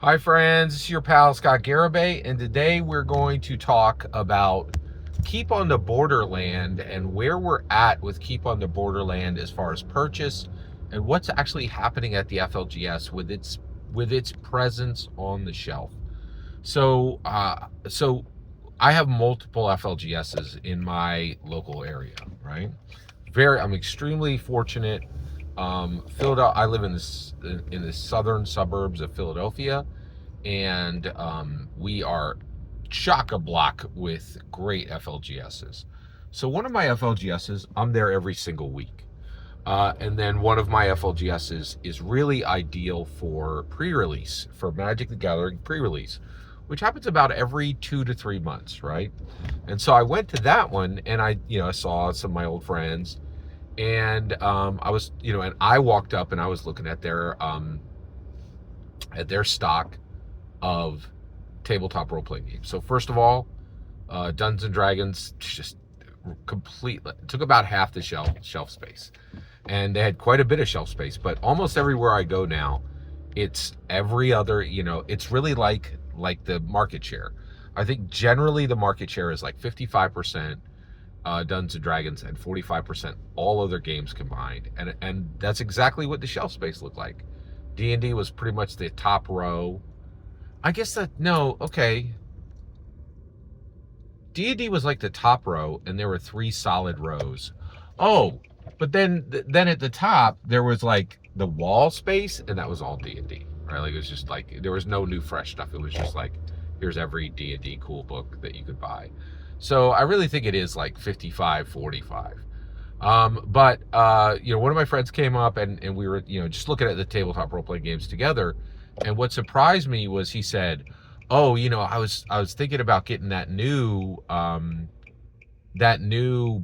Hi friends, it's your pal Scott Garibay, and today we're going to talk about Keep on the Borderland and where we're at with Keep on the Borderland as far as purchase and what's actually happening at the FLGS with its presence on the shelf. So I have multiple FLGSs in my local area, right? I'm extremely fortunate. Philadelphia. I live in the southern suburbs of Philadelphia, and we are chock a block with great FLGSs. So one of my FLGSs, I'm there every single week. And then one of my FLGSs is really ideal for pre-release, for Magic the Gathering pre-release, which happens about every 2 to 3 months, right? And so I went to that one, and I saw some of my old friends, and and I walked up and I was looking at their stock of tabletop role-playing games. So first of all, Dungeons and Dragons just completely took about half the shelf space, and they had quite a bit of shelf space. But almost everywhere I go now, it's every other. It's really like the market share. I think generally the market share is like 55% Dungeons and Dragons and 45% all other games combined, and that's exactly what the shelf space looked like. D&D was pretty much the top row. I guess that no, okay. D&D was like the top row, and there were three solid rows. Oh, but then at the top there was like the wall space, and that was all D&D, right? Like it was just like there was no new fresh stuff. It was just like here's every D&D cool book that you could buy. So I really think it is like 55-45. But one of my friends came up, and we were just looking at the tabletop role playing games together, and what surprised me was he said, "Oh, I was thinking about getting that new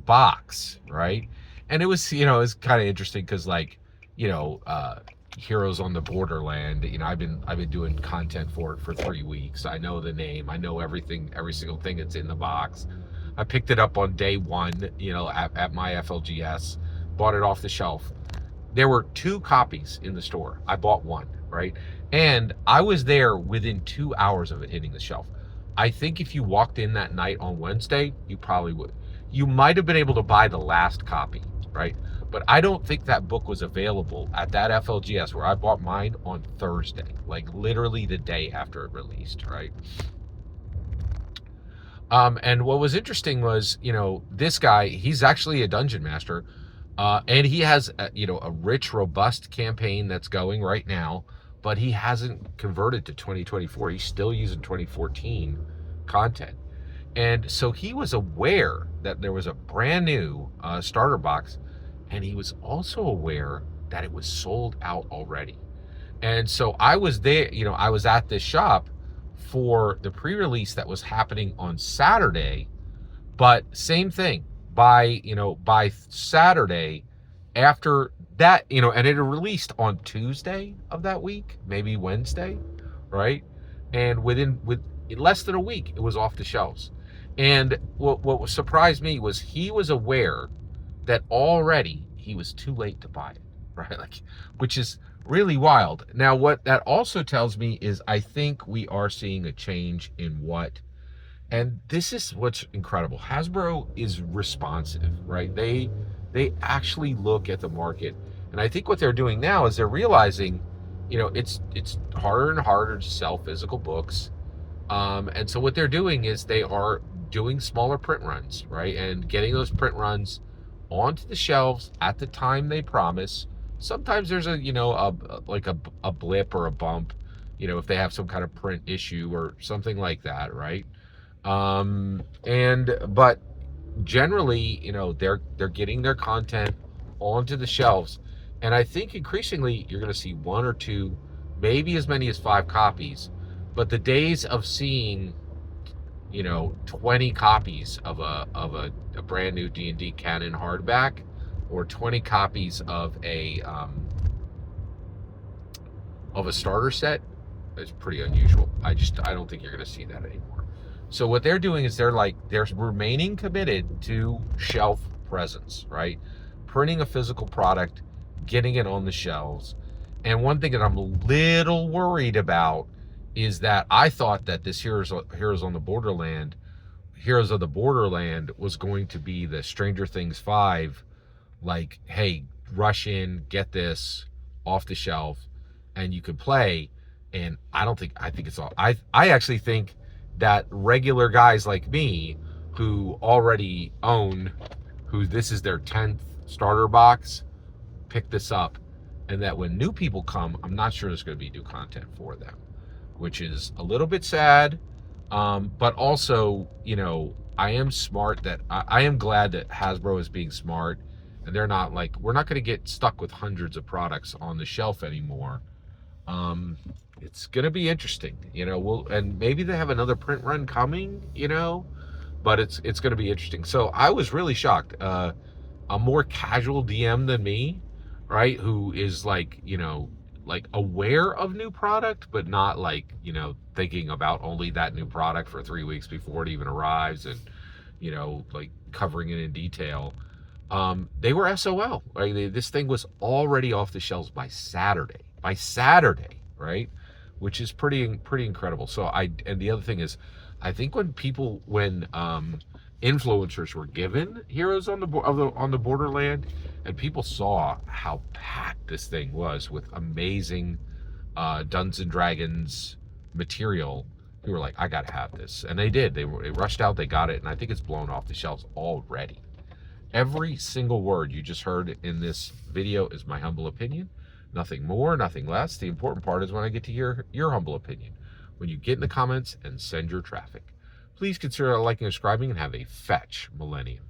box, right?" And it was kind of interesting because Heroes on the Borderland. I've been doing content for it for 3 weeks. I know the name. I know everything, every single thing that's in the box. I picked it up on day one, at my FLGS, bought it off the shelf. There were two copies in the store. I bought one, right? And I was there within 2 hours of it hitting the shelf. I think if you walked in that night on Wednesday, you probably would. You might have been able to buy the last copy, right? But I don't think that book was available at that FLGS where I bought mine on Thursday, like literally the day after it released, right? And what was interesting was, this guy, he's actually a dungeon master, and he has, a rich, robust campaign that's going right now, but he hasn't converted to 2024. He's still using 2014 content. And so he was aware that there was a brand new starter box, and he was also aware that it was sold out already. And so I was there, I was at this shop for the pre-release that was happening on Saturday, but same thing. By Saturday, after that, and it released on Tuesday of that week, maybe Wednesday, right? And with less than a week, it was off the shelves. And what surprised me was he was aware that already he was too late to buy it, right? Like, which is really wild. Now, what that also tells me is I think we are seeing a change in and this is what's incredible. Hasbro is responsive, right? They actually look at the market, and I think what they're doing now is they're realizing, it's harder and harder to sell physical books, and so what they're doing is they are doing smaller print runs, right, and getting those print runs onto the shelves at the time they promise. Sometimes there's a blip or a bump, if they have some kind of print issue or something like that, right? But generally, they're getting their content onto the shelves, and I think increasingly you're going to see one or two, maybe as many as 5 copies. But the days of seeing 20 copies of a brand new D&D canon hardback, or 20 copies of a starter set is pretty unusual. I don't think you're going to see that anymore. So what they're doing is they're remaining committed to shelf presence, right? Printing a physical product, getting it on the shelves. And one thing that I'm a little worried about is that I thought that this Heroes of the Borderland was going to be the Stranger Things 5, like, hey, rush in, get this off the shelf, and you can play. And I think it's all, I actually think that regular guys like me who already own, who this is their 10th starter box, pick this up. And that when new people come, I'm not sure there's going to be new content for them, which is a little bit sad. But also, I am smart that I am glad that Hasbro is being smart, and they're not like, we're not going to get stuck with hundreds of products on the shelf anymore. It's going to be interesting, and maybe they have another print run coming, but it's going to be interesting. So I was really shocked. A more casual DM than me, right? Who is like aware of new product, but not like, thinking about only that new product for 3 weeks before it even arrives, and, like covering it in detail. They were SOL. Right? This thing was already off the shelves by Saturday. Right? Which is pretty incredible. And the other thing is, I think when influencers were given Heroes on the Borderland, and people saw how packed this thing was with amazing Dungeons and Dragons material, who were like, I gotta have this. And they did. They rushed out, they got it, and I think it's blown off the shelves already. Every single word you just heard in this video is my humble opinion. Nothing more, nothing less. The important part is when I get to hear your humble opinion, when you get in the comments and send your traffic. Please consider liking and subscribing, and have a fetch millennium.